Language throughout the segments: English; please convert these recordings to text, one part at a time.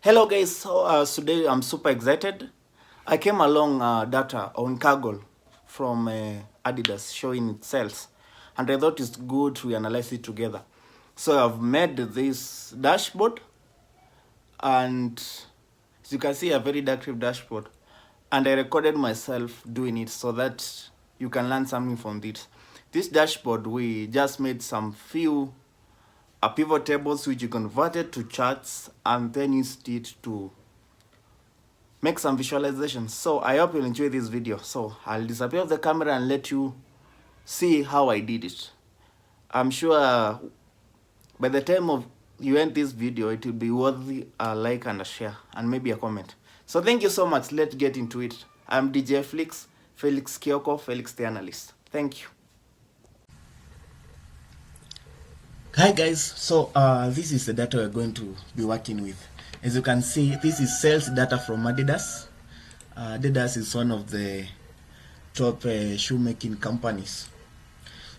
Hello guys, so today I'm super excited. I came along data on Kaggle from Adidas showing its sales, and I thought it's good to analyze it together. So I've made this dashboard, and as you can see, a very active dashboard, and I recorded myself doing it so that you can learn something from this. This dashboard, we just made some few pivot tables which you converted to charts and then used it to make some visualizations. So I hope you'll enjoy this video. So I'll disappear off the camera and let you see how I did it. I'm sure by the time of you end this video, it will be worthy a like and a share and maybe a comment. So thank you so much. Let's get into it. I'm DJ Felix Kioko, Felix the Analyst. Thank you. Hi guys, so this is the data we're going to be working with. As you can see, this is sales data from Adidas. Adidas is one of the top shoemaking companies.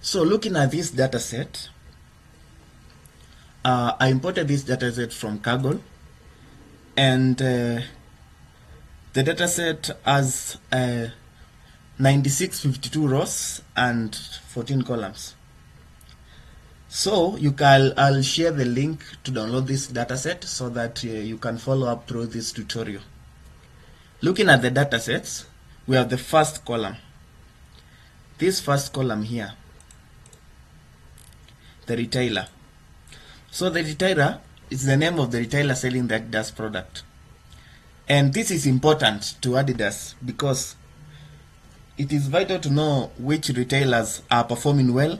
So looking at this data set, I imported this data set from Kaggle, and the data set has 9652 rows and 14 columns. So I'll share the link to download this dataset so that you can follow up through this tutorial. Looking at the datasets, we have the first column. This first column here, the retailer. So the retailer is the name of the retailer selling the Adidas product. And this is important to Adidas because it is vital to know which retailers are performing well,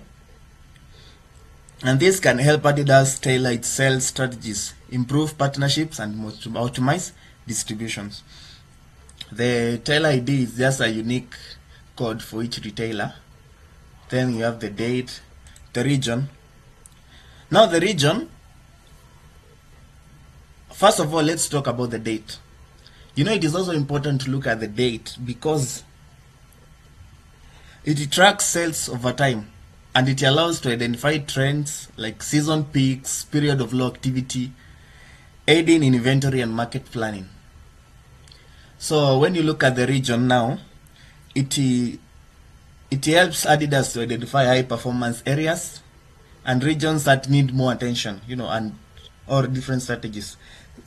and this can help Adidas tailor its sales strategies, improve partnerships, and optimize distributions. The retailer ID is just a unique code for each retailer. Then you have the date, the region. Now the region, first of all, let's talk about the date. You know, it is also important to look at the date because it tracks sales over time, and it allows to identify trends like season peaks, period of low activity, aiding in inventory and market planning. So when you look at the region now, it helps Adidas to identify high performance areas and regions that need more attention, or different strategies.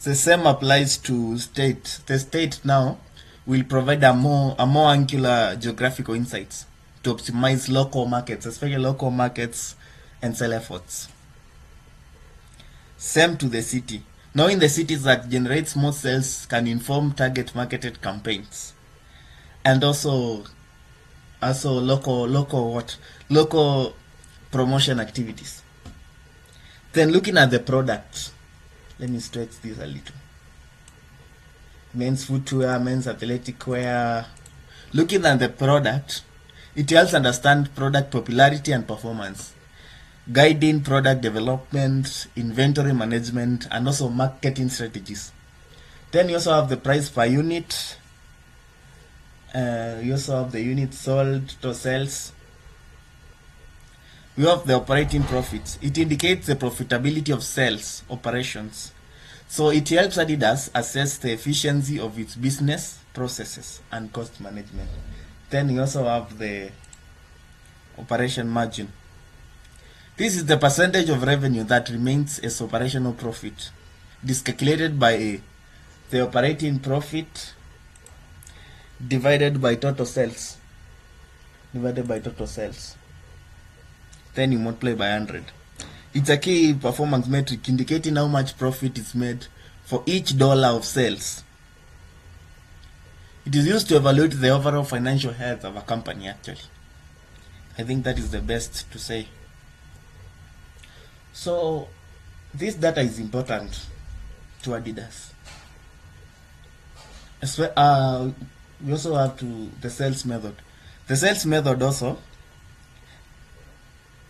The same applies to state. The state now will provide a more angular geographical insights to optimize local markets, especially local markets and sell efforts. Same to the city. Knowing the cities that generates more sales can inform target marketed campaigns, and also local promotion activities. Then looking at the product, let me stretch this a little. Men's footwear, men's athletic wear. Looking at the product, it helps understand product popularity and performance, guiding product development, inventory management, and also marketing strategies. Then you also have the price per unit. You also have the units sold to sales. We have the operating profits. It indicates the profitability of sales operations. So it helps Adidas assess the efficiency of its business processes and cost management. Then you also have the operation margin. This is the percentage of revenue that remains as operational profit. It is calculated by the operating profit divided by total sales. Then you multiply by 100. It's a key performance metric indicating how much profit is made for each dollar of sales. It is used to evaluate the overall financial health of a company, actually. I think that is the best to say. So this data is important to Adidas. We also have the sales method. The sales method also,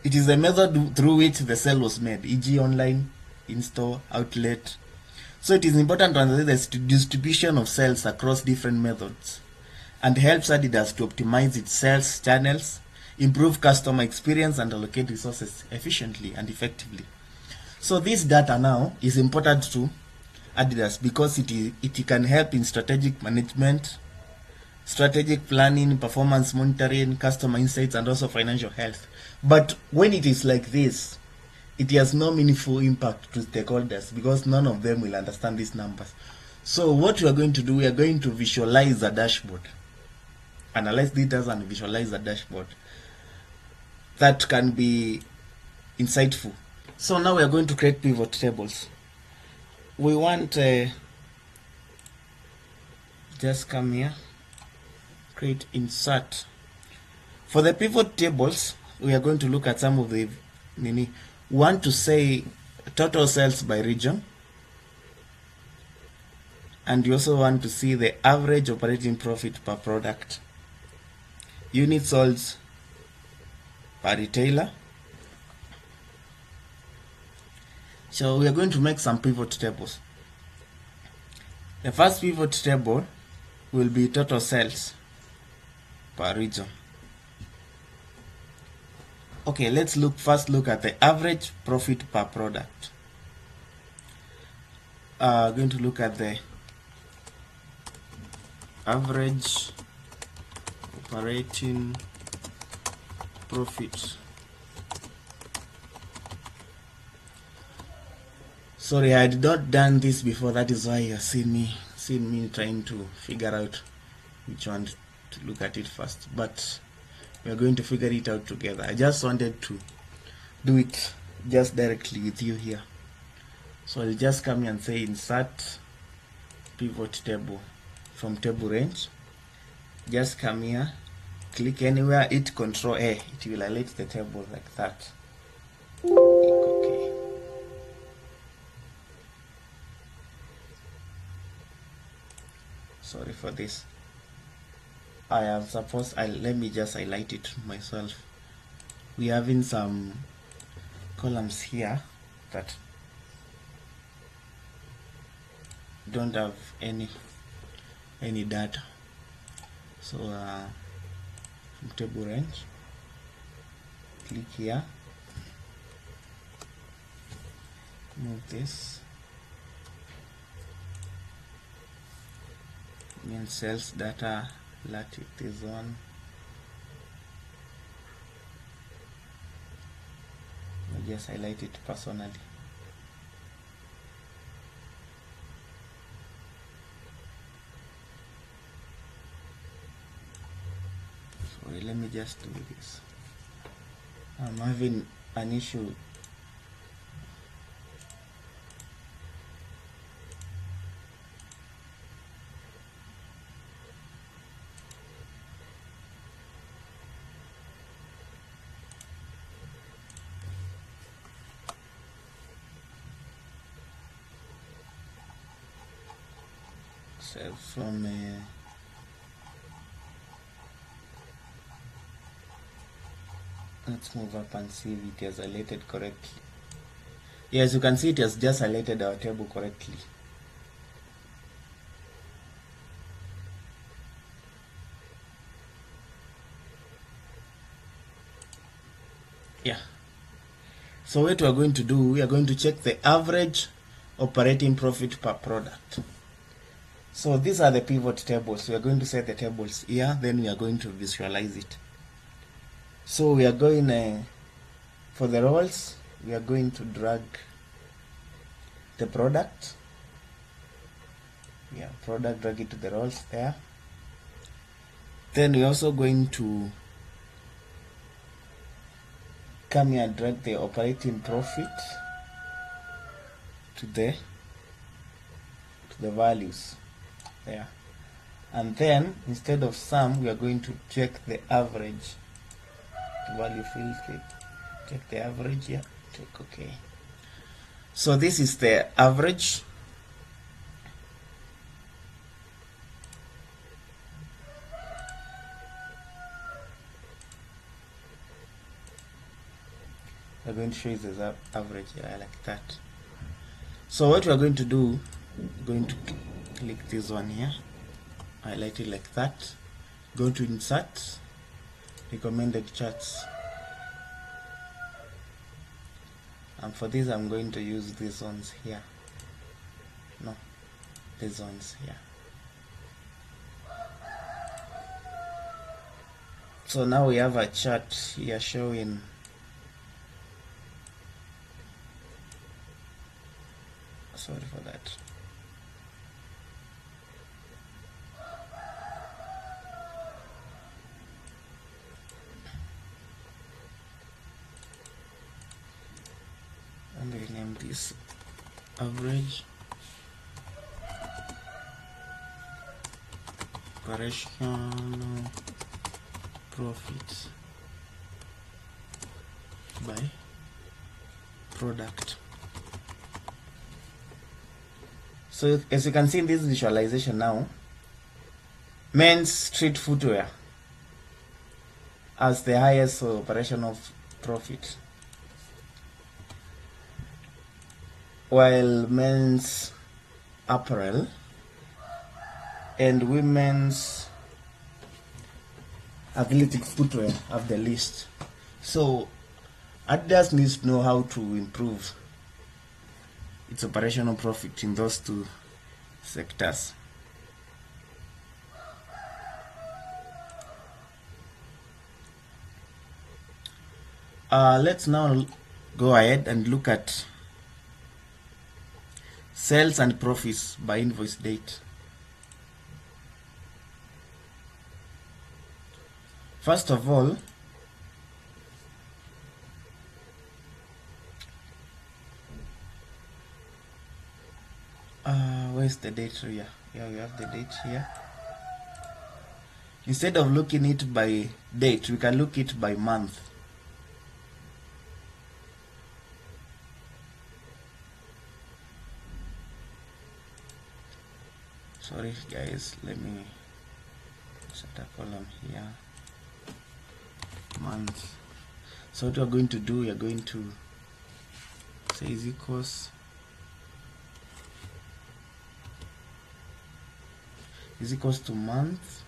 it is the method through which the sale was made, e.g. online, in-store, outlet. So it is important to understand the distribution of sales across different methods, and helps Adidas to optimize its sales channels, improve customer experience, and allocate resources efficiently and effectively. So this data now is important to Adidas because it can help in strategic management, strategic planning, performance monitoring, customer insights, and also financial health. But when it is like this, it has no meaningful impact to stakeholders because none of them will understand these numbers. So what we are going to do, we are going to visualize a dashboard, analyze data and visualize a dashboard that can be insightful. So now we are going to create pivot tables. We want just come here, create insert. For the pivot tables, we are going to look at some of the we want to say total sales by region, and you also want to see the average operating profit per product, units sold per retailer. So we are going to make some pivot tables. The first pivot table will be total sales per region. Okay, let's first look at the average profit per product. Going to look at the average operating profit. Sorry, I had not done this before. That is why you see me trying to figure out which one to look at it first. But we are going to figure it out together. I just wanted to do it just directly with you here. So I'll just come here and say insert pivot table from table range. Just come here, click anywhere, hit Control A. It will highlight the table like that. Okay. Sorry for this. Let me just highlight it myself. We having some columns here that don't have any data. So from table range, click here, move this, mean sales data, latitude this one. I'll just highlight it personally. Sorry, let me just do this. I'm having an issue. So from let's move up and see if it has highlighted correctly. Yes, you can see it has just highlighted our table correctly. Yeah. So what we are going to do, we are going to check the average operating profit per product. So these are the pivot tables. We are going to set the tables here, then we are going to visualize it. So we are going for the roles, we are going to drag the product. Yeah, product, drag it to the roles there. Then we're also going to come here and drag the operating profit to the values there. And then instead of sum, we are going to check the average. The value field, check the average here, check OK. So this is the average. We're going to show you the average here like that. So what we are going to do, we're going to click this one here, highlight it like that, go to insert, recommended charts, and for this I'm going to use these ones here. No, the zones. Yeah. So now we have a chart here showing sorry for that. And we name this average operational profit by product. So as you can see in this visualization now, men's street footwear has the highest operational profit, while men's apparel and women's athletic footwear have the least. So Adidas needs to know how to improve its operational profit in those two sectors. Let's now go ahead and look at sales and profits by invoice date. First of all, where's the date here? Yeah, we have the date here. Instead of looking it by date, we can look it by month. Sorry guys, let me set a column here. Month. So what we're going to do, we are going to say is equals to month.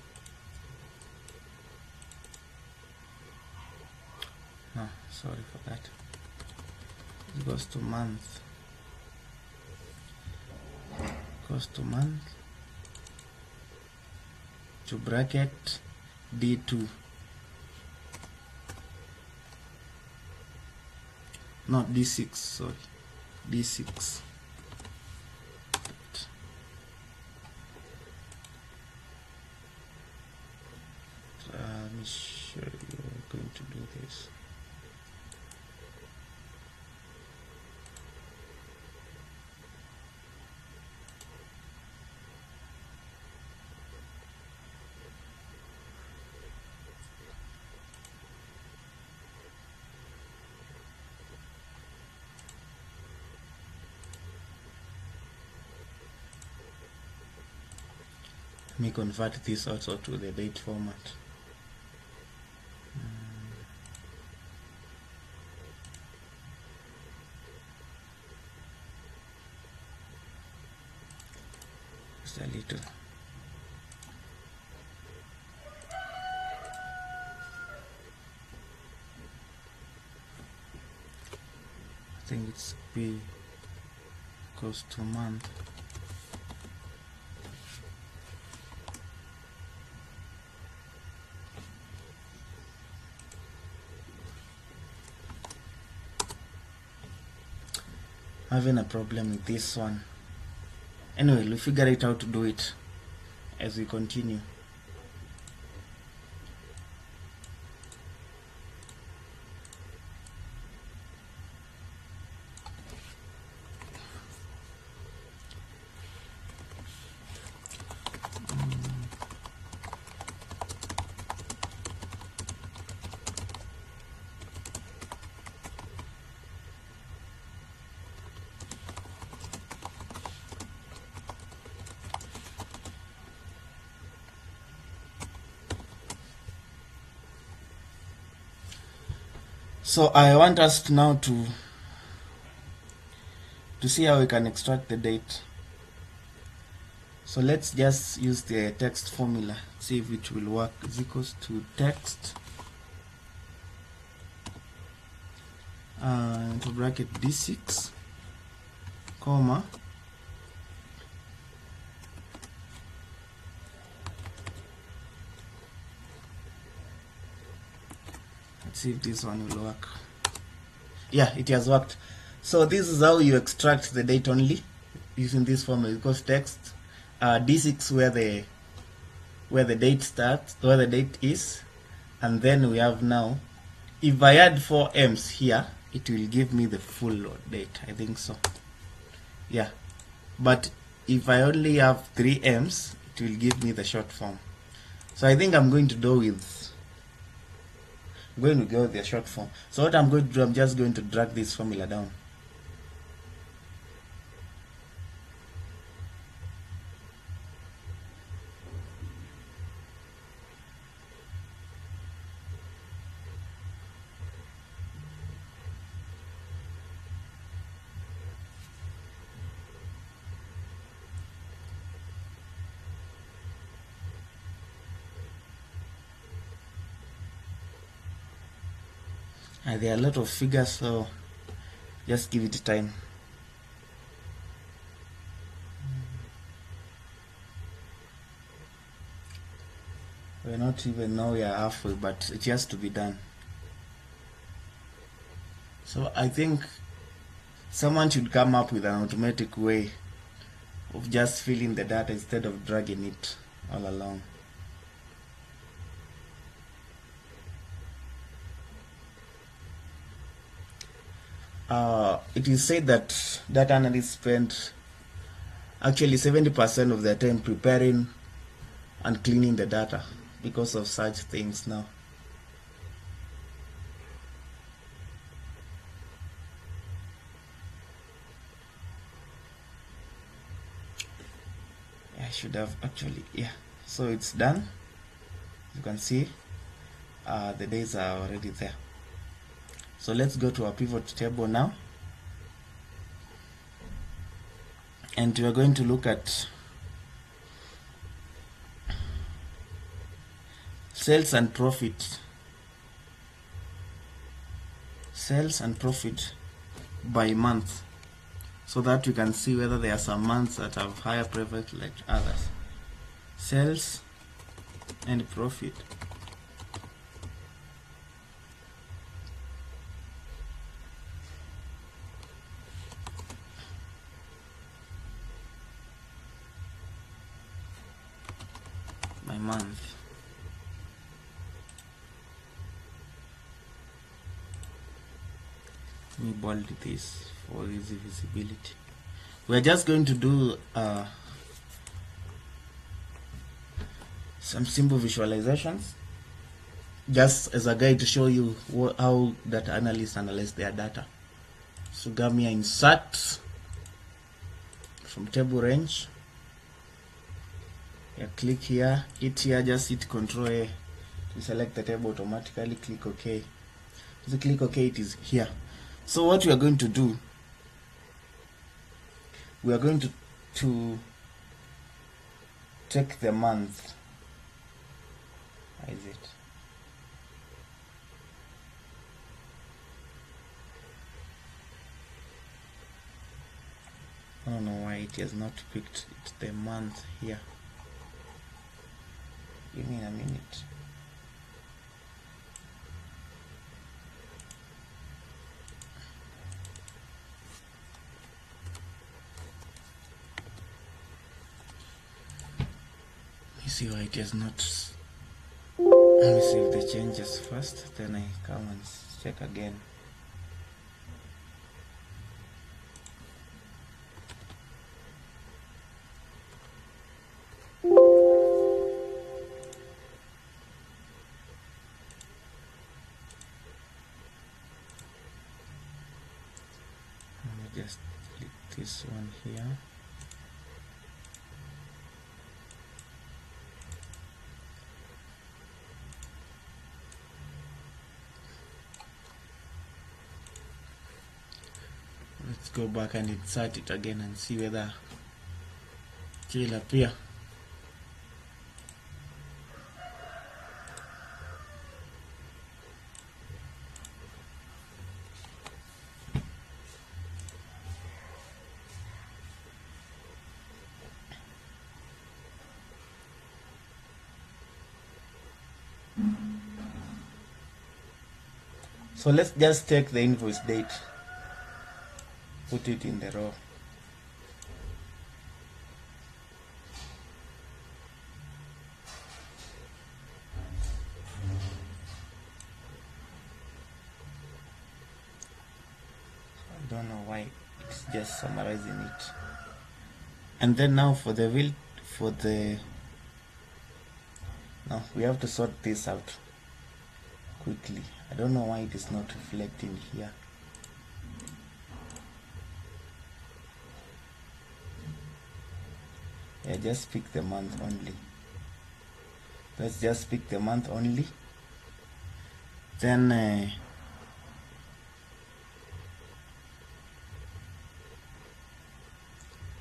No, sorry for that. Equals to month. Equals to month. To bracket D2. Not D6, sorry. D6. Let me show you how we're going to do this. Let me convert this also to the date format. Just a little. I think it's P equals to month. Having a problem with this one. Anyway, we'll figure it out to do it as we continue. So I want us now to see how we can extract the date. So let's just use the text formula, see if it will work. Is equals to text into bracket D6, comma, Let's see if this one will work. Yeah, it has worked. So this is how you extract the date only using this formula. It goes text D6 where the date starts, where the date is, and then we have now, if I add 4 M's here, it will give me the full date. I think so. Yeah, but if I only have 3 M's, it will give me the short form. So I think I'm going to go with the short form. So what I'm going to do, I'm just going to drag this formula down. There are a lot of figures, so just give it time. We're not even now, we are halfway, but it has to be done. So I think someone should come up with an automatic way of just filling the data instead of dragging it all along. It is said that data analysts spend actually 70% of their time preparing and cleaning the data because of such things now. I should have actually, yeah. So it's done. You can see the days are already there. So let's go to our pivot table now, and we are going to look at sales and profit by month, so that we can see whether there are some months that have higher profit like others. Sales and profit by month. Let me bold this for easy visibility. We're just going to do some simple visualizations just as a guide to show you how data analysts analyze their data. So give me insert from table range. Click here, just hit Control A to select the table automatically. Click OK. As you click OK, it is here. So what we are going to do, we are going to take the month. Where is it? I don't know why it has not picked the month here. Give me a minute. Let me see why it has not. Let me save the changes first, then I come and check again. Just click this one here. Let's go back and insert it again and see whether it will appear. So let's just take the invoice date, put it in the row. I don't know why it's just summarizing it. And then now for the now we have to sort this out quickly. I don't know why it is not reflecting here. Yeah, just pick the month only. Let's just pick the month only. Then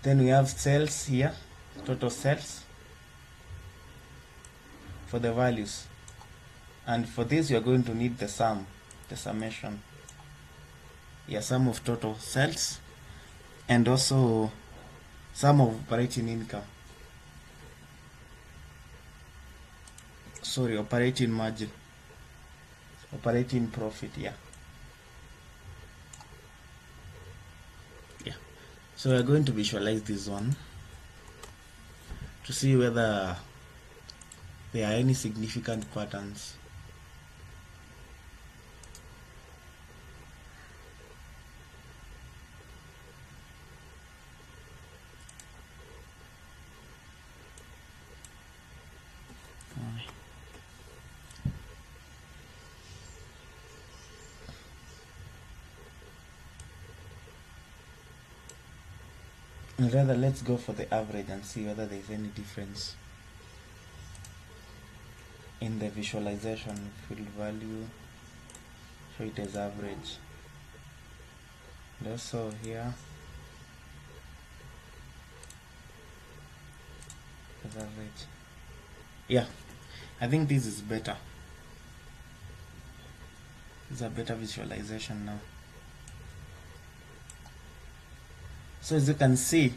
we have sales here, total sales for the values. And for this you are going to need the sum, the summation. Yeah, sum of total sales and also sum of operating income. Sorry, operating margin. Operating profit, yeah. Yeah. So we're going to visualize this one to see whether there are any significant patterns. Rather, let's go for the average and see whether there is any difference in the visualization. Field value, show it as average. And also here as average. Yeah, I think this is better. This is a better visualization now. So as you can see,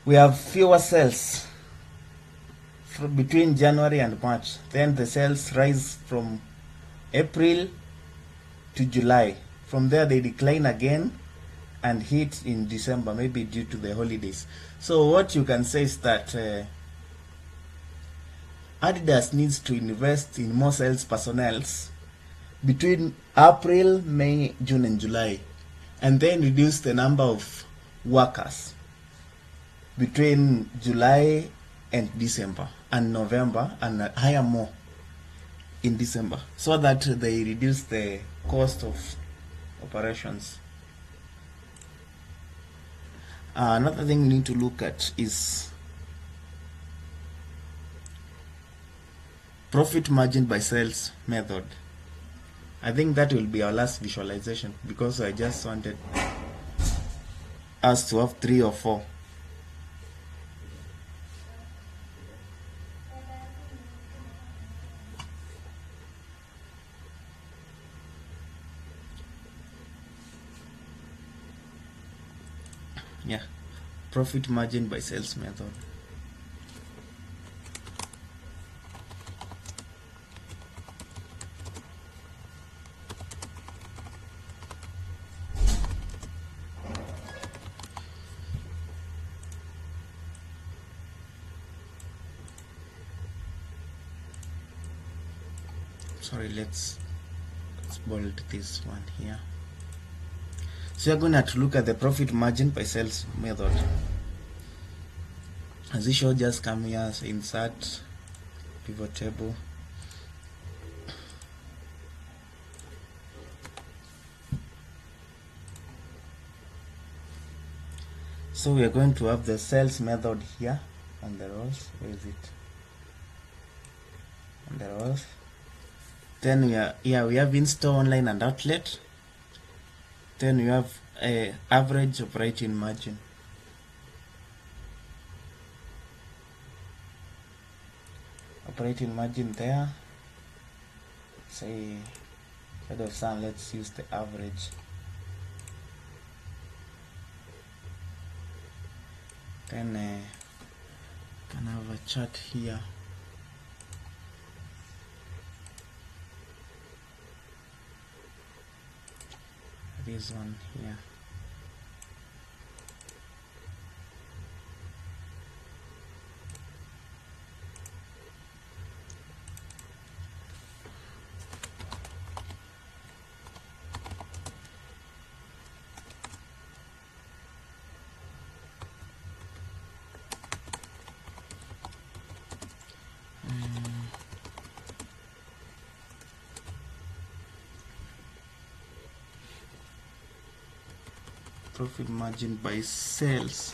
we have fewer sales between January and March. Then the sales rise from April to July. From there they decline again and hit in December, maybe due to the holidays. So what you can say is that Adidas needs to invest in more sales personnel between April, May, June and July, and then reduce the number of workers between July and December and November, and hire more in December, so that they reduce the cost of operations. Another thing we need to look at is profit margin by sales method. I think that will be our last visualization because I just wanted us to have 3 or 4. Yeah, profit margin by sales method. Sorry, let's bold this one here. So you're going to have to look at the profit margin by sales method. As usual, just come here, insert pivot table. So we are going to have the sales method here on the rows. Where is it? On the rows. Then we have in-store, online and outlet. Then we have a average operating margin. Operating margin there. Say instead of sum, let's use the average. Then can have a chart here. This one here. Profit margin by sales.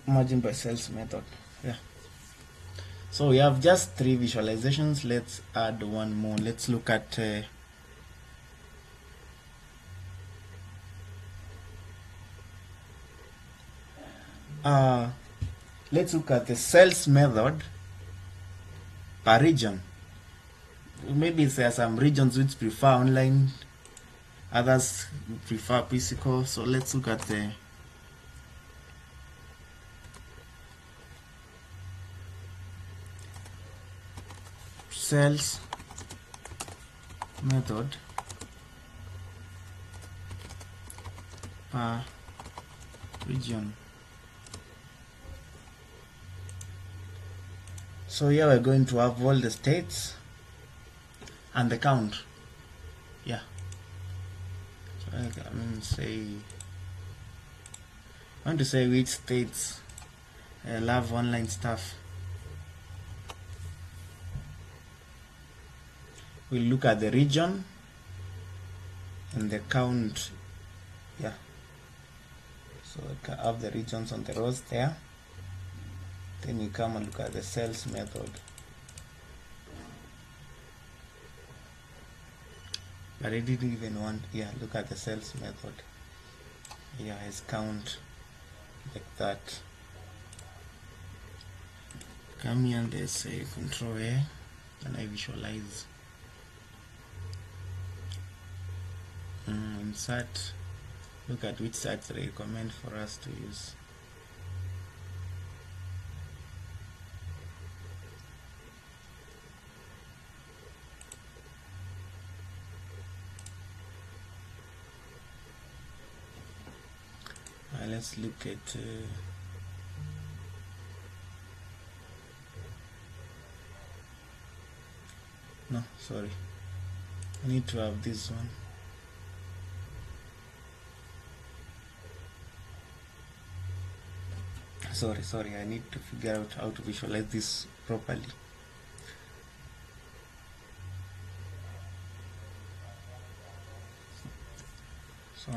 Margin by sales method. Yeah. So we have just 3 visualizations. Let's add one more. Let's look at let's look at the sales method per region. Maybe there are some regions which prefer online, others prefer physical. So let's look at the sales method per region. So here we're going to have all the states and the count. Yeah. So I want to say which states love online stuff. We'll look at the region and the count. Yeah. So I have the regions on the rows there. Then we come and look at the sales method. But I didn't even want, yeah, look at the sales method. Yeah, it's count like that. Come here and there's a control A, and I visualize. Insert, look at which sites they recommend for us to use. Let's look at no, sorry, I need to have this one. Sorry, I need to figure out how to visualize this properly. So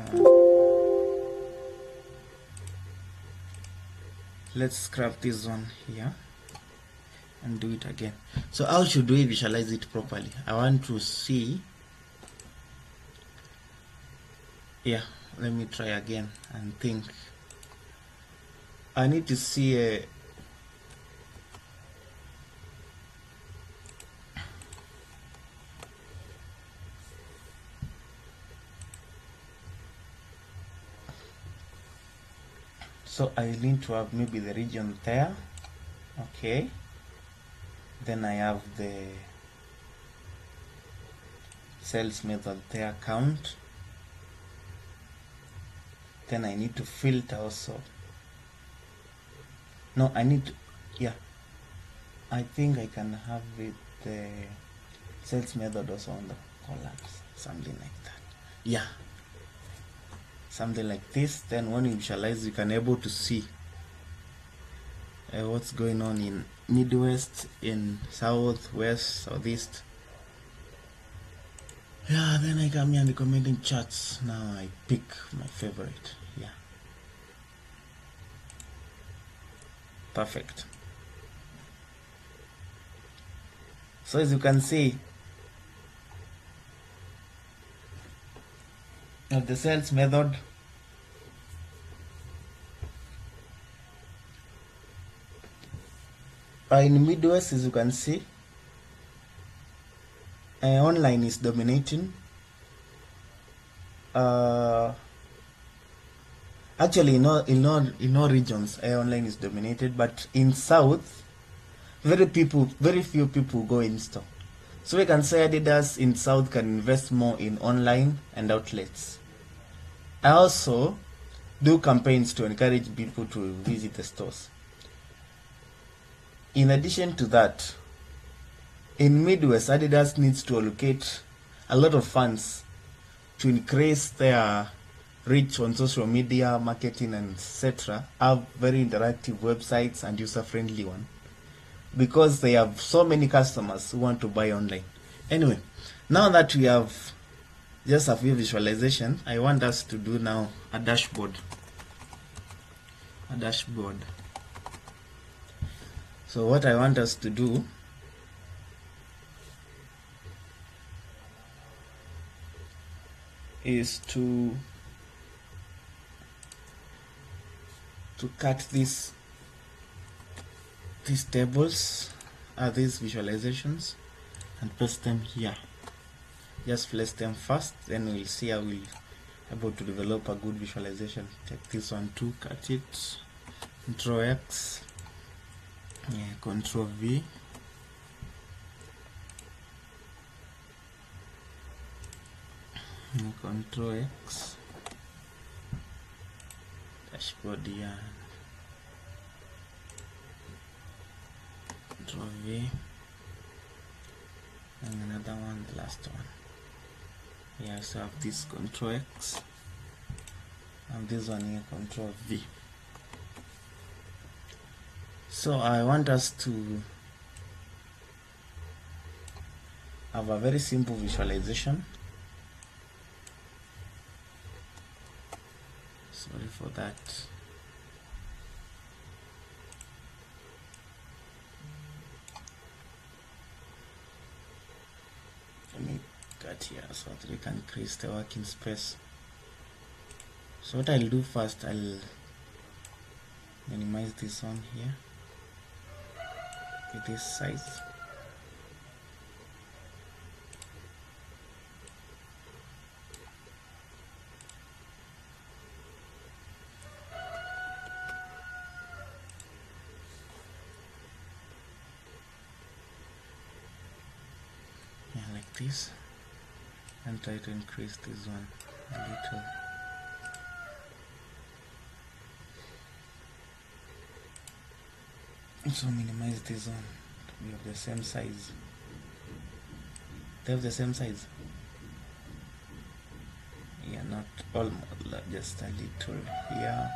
let's scrap this one here and do it again. So how should we visualize it properly? I want to see. Yeah, let me try again and think. I need to see a so I need to have maybe the region there. Okay, then I have the sales method there, count. Then I need to filter also. No, I need to, yeah, I think I can have it the sales method also on the collapse, something like that. Yeah, something like this. Then when you visualize, you can able to see what's going on in Midwest, in South, West, Southeast. Yeah, then I come here and recommending charts. Now I pick my favorite. Yeah, perfect. So as you can see, of the sales method, in Midwest, as you can see, online is dominating. Actually, in all regions, online is dominated, but in South, very few people go in store. So we can say Adidas in South can invest more in online and outlets. I also do campaigns to encourage people to visit the stores. In addition to that, in Midwest, Adidas needs to allocate a lot of funds to increase their reach on social media, marketing, and etc. Have very interactive websites and user-friendly one, because they have so many customers who want to buy online. Anyway, now that we have just a few visualization, I want us to do now a dashboard. So what I want us to do is to cut these tables, these visualizations, and paste them here. Just place them first, then we'll see how we'll able to develop a good visualization. Take this one too, cut it, Control X, Control V, Control X, dashboard here, Control V, and another one, the last one. Yeah, so I have this Control X, and this one here, Control V. So I want us to have a very simple visualization. Sorry for that. Let me cut here so that we can increase the working space. So what I'll do first, I'll minimize this one here with this size. Yeah, like this, and try to increase this one a little. So minimize this one to be of the same size. They have the same size. Yeah, not almost, just a little here.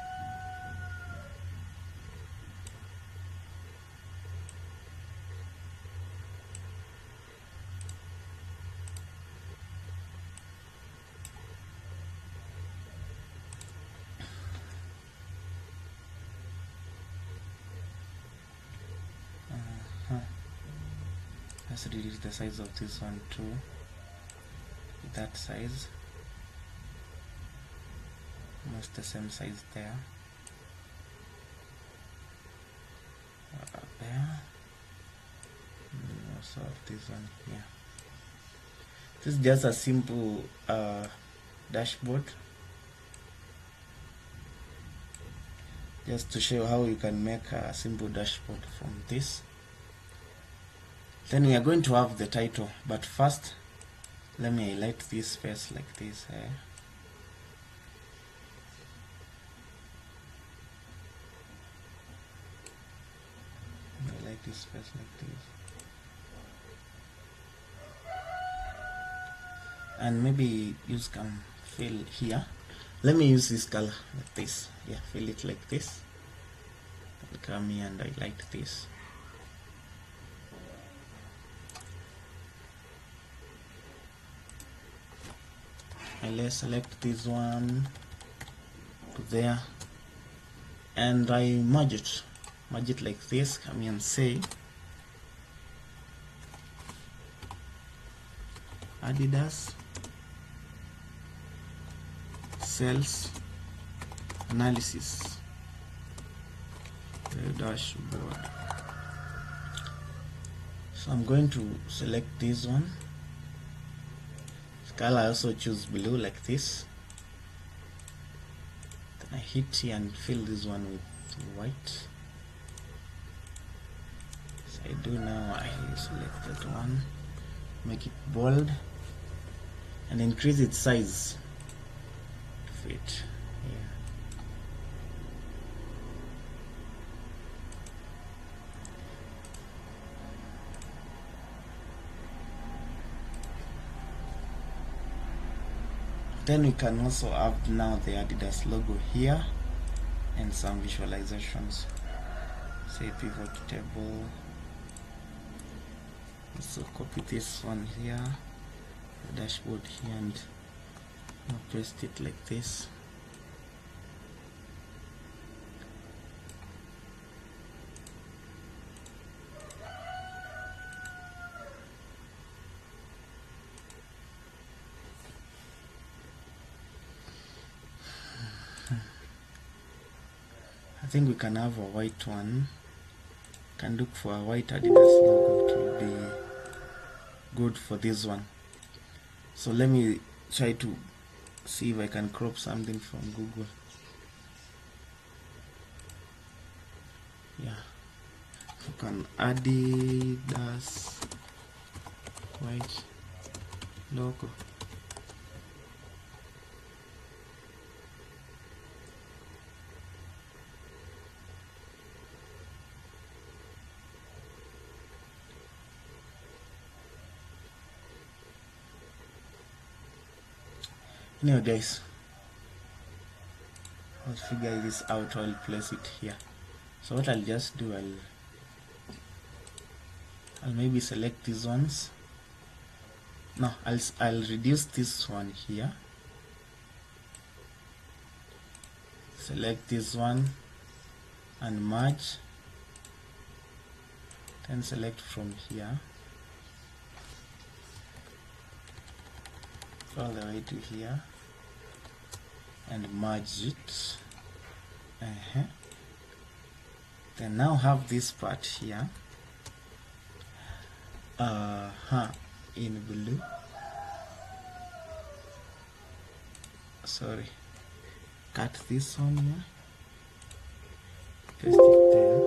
Let's reduce the size of this one too. That size, almost the same size there. There. And also this one here. This is just a simple dashboard, just to show how you can make a simple dashboard from this. Then we are going to have the title, but first let me highlight this space like this. Highlight this space like this, and maybe use can fill here. Let me use this color like this. Yeah, fill it like this. I'll come here and highlight this. And let's select this one to there, and I merge it like this. Come here and say Adidas sales analysis dashboard. So I'm going to select this one. Color, I also choose blue like this. I hit here and fill this one with white. So I do now, I select that one, make it bold, and increase its size to fit here. Then we can also have now the Adidas logo here and some visualizations. Say pivot table. So copy this one here, the dashboard here, and paste it like this. I think we can have a white one. Can look for a white Adidas logo. It will be good for this one. So let me try to see if I can crop something from Google. Yeah, you can Adidas white logo. Anyway guys, let's figure this out. I'll place it here. So what I'll just do, I'll maybe select these ones. No, I'll reduce this one here. Select this one and merge. Then select from here all the way to here and merge it. Then now have this part here in blue. Sorry, cut this one here, paste it there.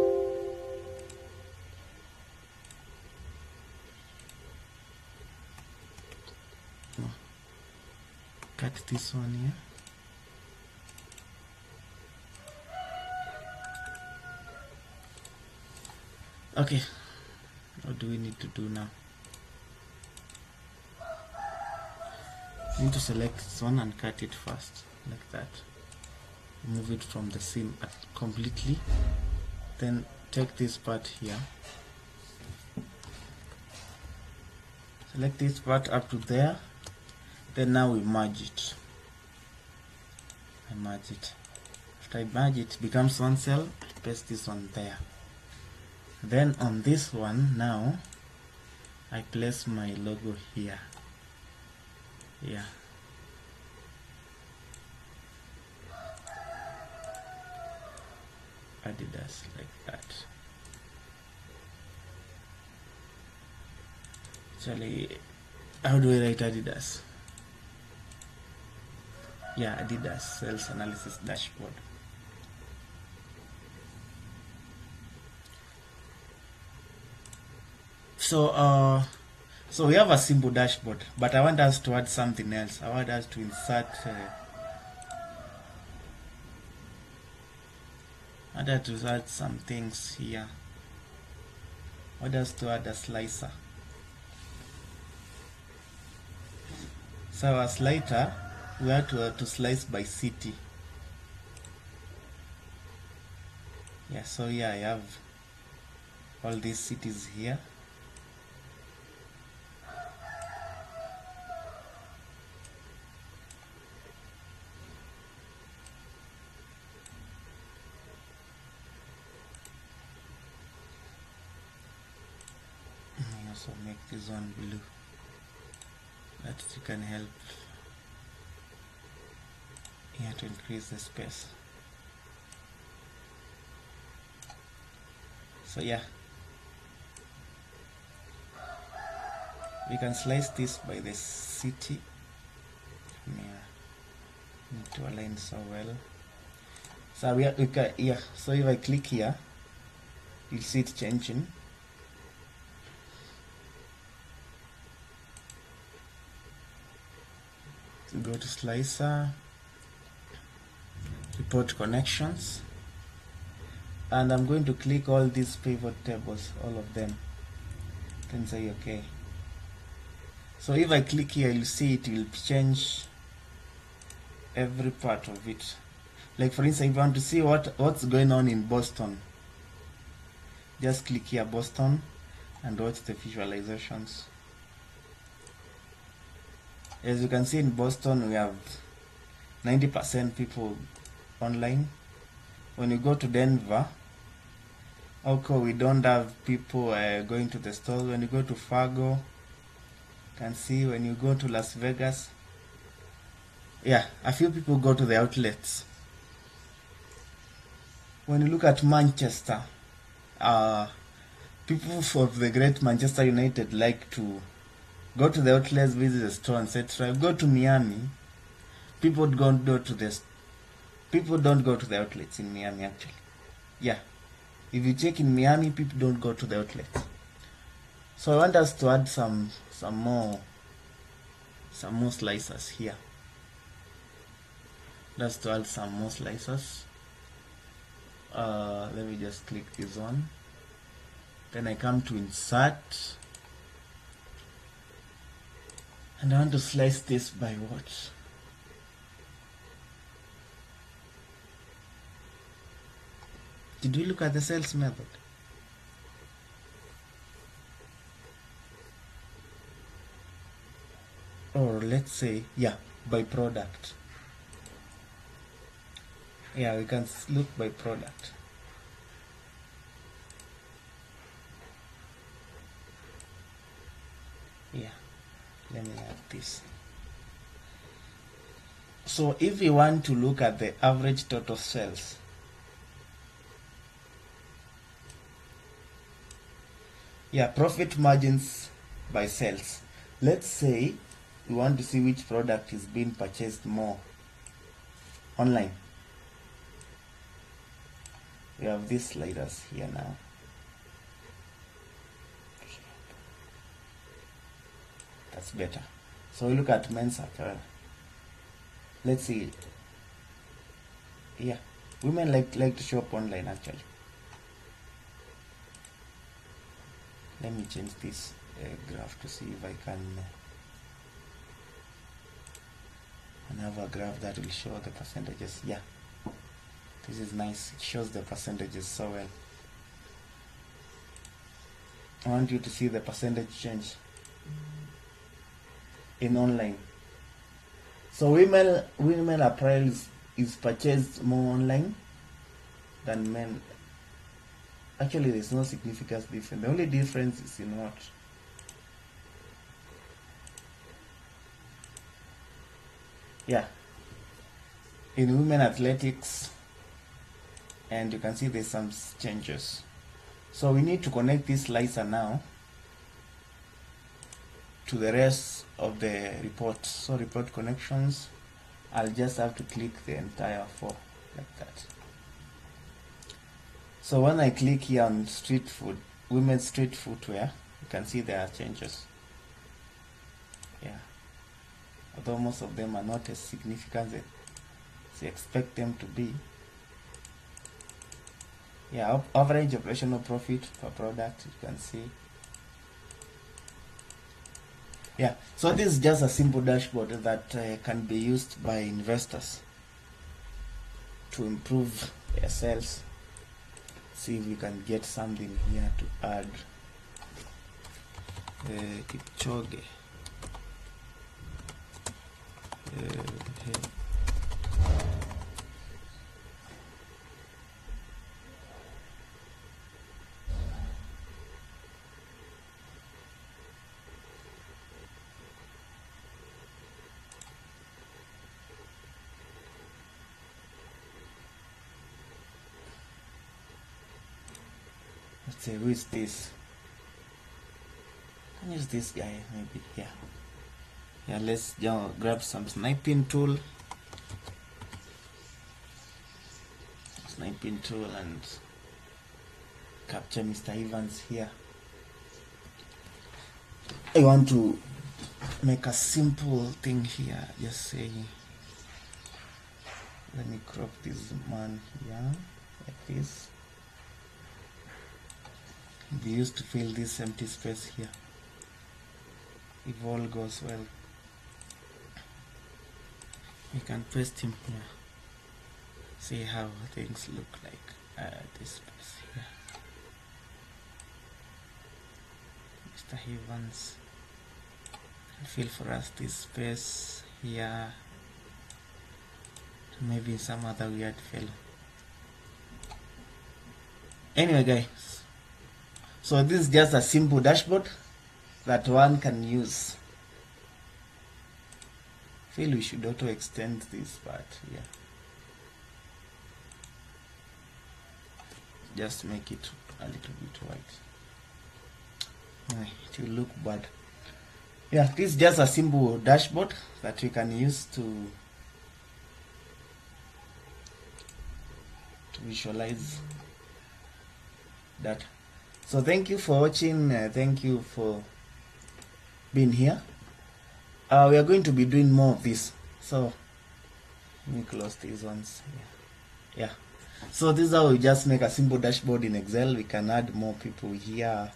No. Cut this one here. Okay, what do we need to do now? We need to select this one and cut it first, like that. Remove it from the seam completely. Then take this part here. Select this part up to there. Then now we merge it. I merge it. After I merge it, becomes one cell. I paste this one there. Then on this one now, I place my logo here. Yeah. Adidas, like that. Actually, how do I write Adidas? Yeah, Adidas sales analysis dashboard. So we have a simple dashboard, but I want us to add something else. I want us to insert some things here. I want us to add a slicer. So our slicer, we have to slice by city. Yeah, so here I have all these cities here. I also make this one blue. That you can help here to increase the space. So yeah, we can slice this by the city. Yeah, need to align so well. So we can, yeah, so if I click here, you'll see it changing. So go to slicer, report connections, and I'm going to click all these pivot tables, all of them, then say okay. So if I click here, you'll see it will change every part of it. Like for instance, if you want to see what's going on in Boston, just click here Boston and watch the visualizations. As you can see in Boston, we have 90% people online. When you go to Denver, okay, we don't have people going to the stores. When you go to Fargo, you can see when you go to Las Vegas, yeah, a few people go to the outlets. When you look at Manchester, people of the great Manchester United like to go to the outlets, visit the store, etc. Go to Miami, people don't go to the outlets in Miami actually. Yeah, if you check in Miami, people don't go to the outlets. So I want us to add some more slicers here. Let's to add some more slicers. Let me just click this one. Then I come to insert, and I want to slice this by what? Did we look at the sales method? Or let's say, yeah, by product. Yeah, we can look by product. Yeah, let me add this. So if we want to look at the average total sales, yeah, profit margins by sales. Let's say we want to see which product is being purchased more online. We have these sliders here now. That's better. So we look at men's apparel. Let's see. Yeah, women like to shop online actually. Let me change this graph to see if I can have a graph that will show the percentages. Yeah, this is nice. It shows the percentages so well. I want you to see the percentage change in online. So women apparel is purchased more online than men. Actually, there's no significant difference. The only difference is in what? Yeah, in women athletics, and you can see there's some changes. So we need to connect this slicer now to the rest of the report. So report connections, I'll just have to click the entire 4 like that. So when I click here on street food, women's street footwear, you can see there are changes. Yeah, although most of them are not as significant as you expect them to be. Yeah, average operational profit per product, you can see. Yeah, so this is just a simple dashboard that can be used by investors to improve their sales. See if we can get something here to add. Kipchoge. Let's say, who is this? Can use this guy maybe here. Yeah, let's grab some sniping tool. sniping tool and capture Mr. Evans here. I want to make a simple thing here. Just say, let me crop this man here like this. We used to fill this empty space here. If all goes well, we can paste him here. See how things look like this space here. Mr. Evans, fill for us this space here. Maybe some other weird fellow. Anyway guys, so this is just a simple dashboard that one can use. I feel we should auto extend this part here. Just make it a little bit white. It will look bad. Yeah, this is just a simple dashboard that we can use to visualize that. So thank you for watching. Thank you for being here. We are going to be doing more of this. So let me close these ones. Yeah. So this is how we just make a simple dashboard in Excel. We can add more people here,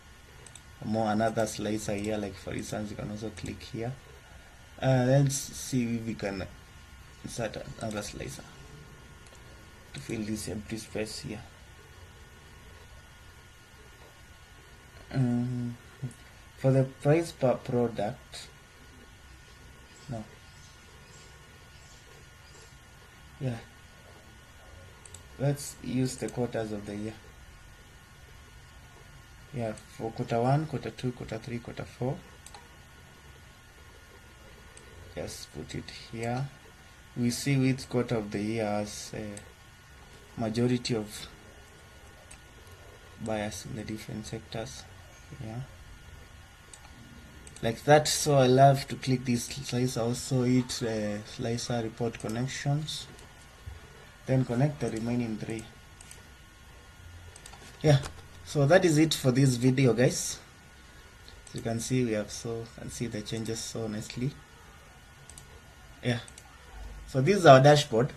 more another slicer here. Like for instance, you can also click here. Let's see if we can insert another slicer to fill this empty space here. For the price per product, no, yeah, let's use the quarters of the year. Yeah, for quarter 1, quarter 2, quarter 3, quarter 4. Just put it here. We see which quarter of the year has majority of buyers in the different sectors. Yeah, like that. So I love to click this slicer, also hit slicer report connections, then connect the remaining 3. Yeah, so that is it for this video guys. As you can see, we have can see the changes so nicely. Yeah, so this is our dashboard.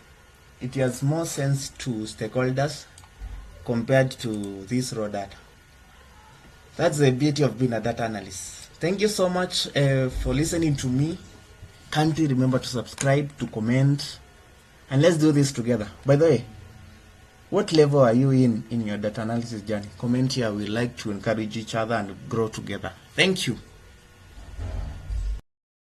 It has more sense to stakeholders compared to this raw data. That's the beauty of being a data analyst. Thank you so much for listening to me. Kindly remember to subscribe, to comment, and let's do this together. By the way, what level are you in your data analysis journey? Comment here. We like to encourage each other and grow together. Thank you.